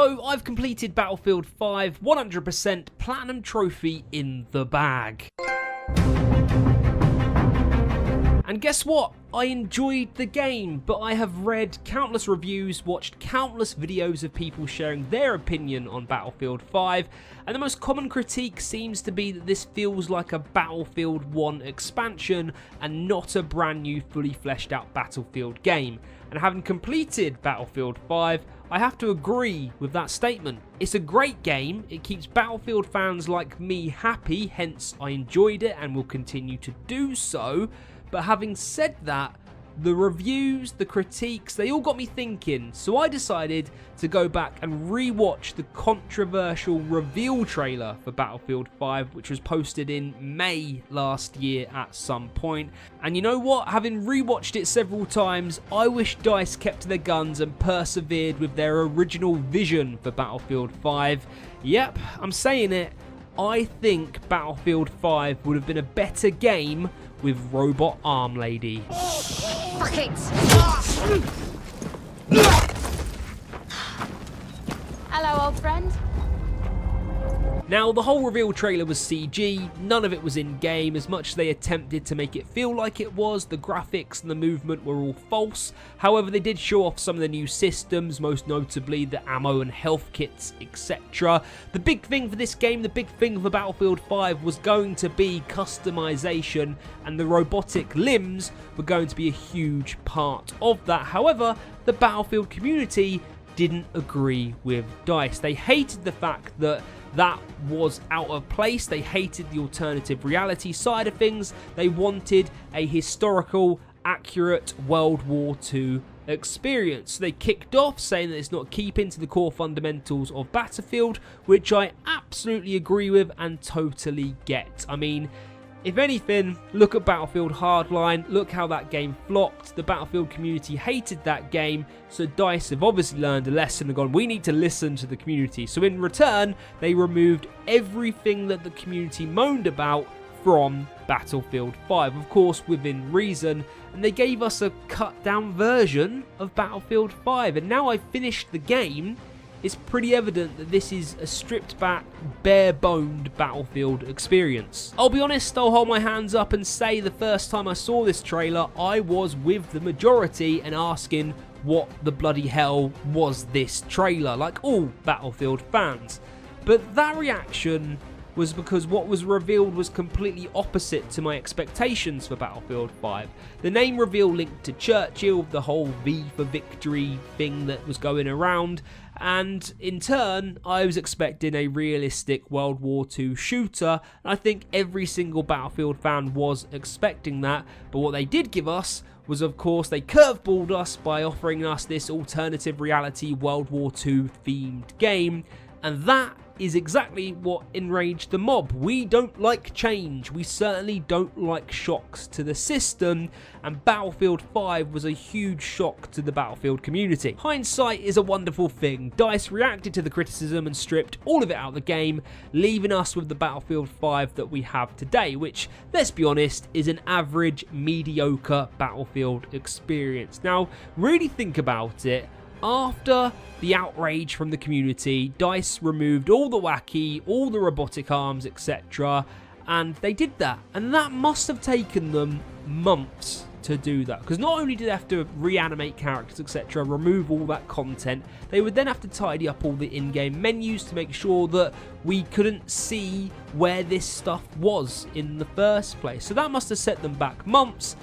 So I've completed Battlefield 5, 100% Platinum Trophy in the bag. And guess what? I enjoyed the game, but I have read countless reviews, watched countless videos of people sharing their opinion on Battlefield 5, and the most common critique seems to be that this feels like a Battlefield 1 expansion and not a brand new, fully fleshed out Battlefield game. And having completed Battlefield 5, I have to agree with that statement. It's a great game, it keeps Battlefield fans like me happy, hence I enjoyed it and will continue to do so. But having said that, the reviews, the critiques, they all got me thinking, so I decided to go back and re-watch the controversial reveal trailer for Battlefield 5, which was posted in May last year at some point. And you know what? Having re-watched it several times, I wish DICE kept to their guns and persevered with their original vision for Battlefield 5. Yep, I'm saying it. I think Battlefield 5 would have been a better game with Robot Arm Lady. Fuck it! Hello, old friend. Now, the whole reveal trailer was CG, none of it was in-game. As much as they attempted to make it feel like it was, the graphics and the movement were all false. However, they did show off some of the new systems, most notably the ammo and health kits, etc. The big thing for this game, the big thing for Battlefield 5 was going to be customization, and the robotic limbs were going to be a huge part of that. However, the Battlefield community didn't agree with DICE. They hated the fact that was out of place. They hated the alternative reality side of things. They wanted a historical, accurate World War II experience. They kicked off saying that it's not keeping to the core fundamentals of Battlefield, which I absolutely agree with and totally get. I mean, if anything, look at Battlefield Hardline, look how that game flopped. The Battlefield community hated that game, so DICE have obviously learned a lesson and gone, we need to listen to the community. So in return, they removed everything that the community moaned about from Battlefield 5, of course within reason, and they gave us a cut down version of Battlefield 5. And now I've finished the game, it's pretty evident that this is a stripped back, bare-boned Battlefield experience. I'll be honest, I'll hold my hands up and say the first time I saw this trailer, I was with the majority and asking what the bloody hell was this trailer, like all Battlefield fans. But that reaction was because what was revealed was completely opposite to my expectations for Battlefield 5. The name reveal linked to Churchill, the whole V for victory thing that was going around, and in turn, I was expecting a realistic World War II shooter, and I think every single Battlefield fan was expecting that, but what they did give us was, of course, they curveballed us by offering us this alternative reality World War II themed game, and that is exactly what enraged the mob. We don't like change, we certainly don't like shocks to the system, and Battlefield 5 was a huge shock to the Battlefield community. Hindsight is a wonderful thing. DICE reacted to the criticism and stripped all of it out of the game, leaving us with the Battlefield 5 that we have today, which, let's be honest, is an average, mediocre Battlefield experience. Now, really think about it. After the outrage from the community, DICE removed all the wacky, all the robotic arms, etc. And they did that. And that must have taken them months to do that. Because not only did they have to reanimate characters, etc., remove all that content, they would then have to tidy up all the in-game menus to make sure that we couldn't see where this stuff was in the first place. So that must have set them back months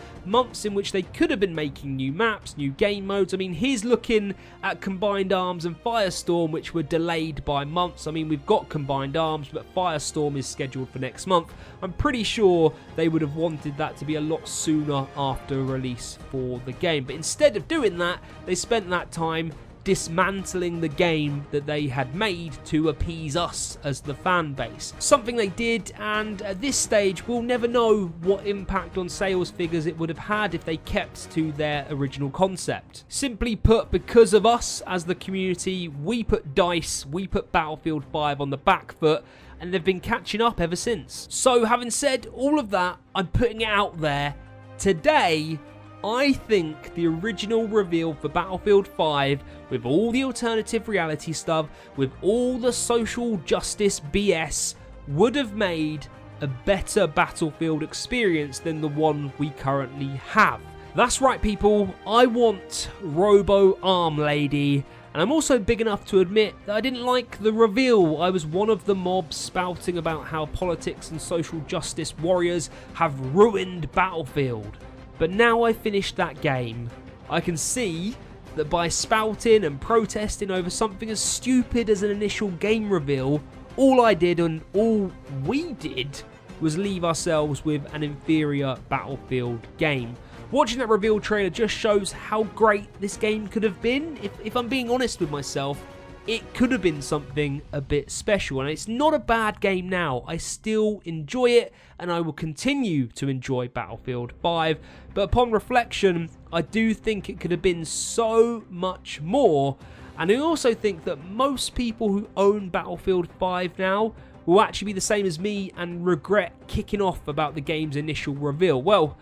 in which they could have been making new maps, new game modes. I mean, here's looking at Combined Arms and Firestorm, which were delayed by months. I mean, we've got Combined Arms, but Firestorm is scheduled for next month. I'm pretty sure they would have wanted that to be a lot sooner after release for the game. But instead of doing that, they spent that time dismantling the game that they had made to appease us as the fan base. Something they did, and at this stage we'll never know what impact on sales figures it would have had if they kept to their original concept. Simply put, because of us as the community, we put DICE, we put Battlefield 5 on the back foot, and they've been catching up ever since. So having said all of that, I'm putting it out there. Today, I think the original reveal for Battlefield 5, with all the alternative reality stuff, with all the social justice BS, would have made a better Battlefield experience than the one we currently have. That's right, people, I want Robo Arm Lady, and I'm also big enough to admit that I didn't like the reveal. I was one of the mobs spouting about how politics and social justice warriors have ruined Battlefield. But now I've finished that game, I can see that by spouting and protesting over something as stupid as an initial game reveal, all I did and all we did was leave ourselves with an inferior Battlefield game. Watching that reveal trailer just shows how great this game could have been. If I'm being honest with myself, it could have been something a bit special, and it's not a bad game now. I still enjoy it, and I will continue to enjoy Battlefield 5, but upon reflection, I do think it could have been so much more, and I also think that most people who own Battlefield 5 now will actually be the same as me and regret kicking off about the game's initial reveal. Well,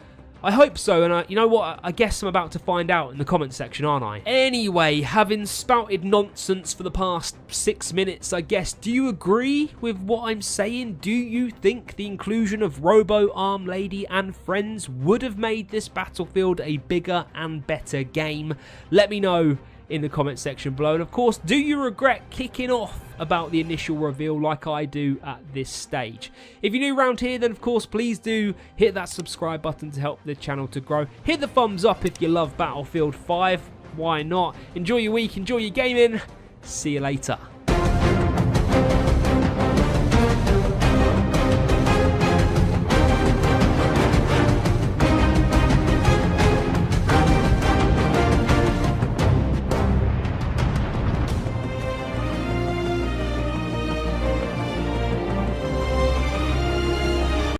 I hope so, and you know what, I guess I'm about to find out in the comment section, aren't I? Anyway, having spouted nonsense for the past 6 minutes, I guess, do you agree with what I'm saying? Do you think the inclusion of Robo Arm Lady and friends would have made this Battlefield a bigger and better game? Let me know in the comment section below, and of course, do you regret kicking off about the initial reveal like I do at this stage? If you're new around here, then of course please do hit that subscribe button to help the channel to grow. Hit the thumbs up if you love Battlefield 5, why not? Enjoy your week, enjoy your gaming, see you later.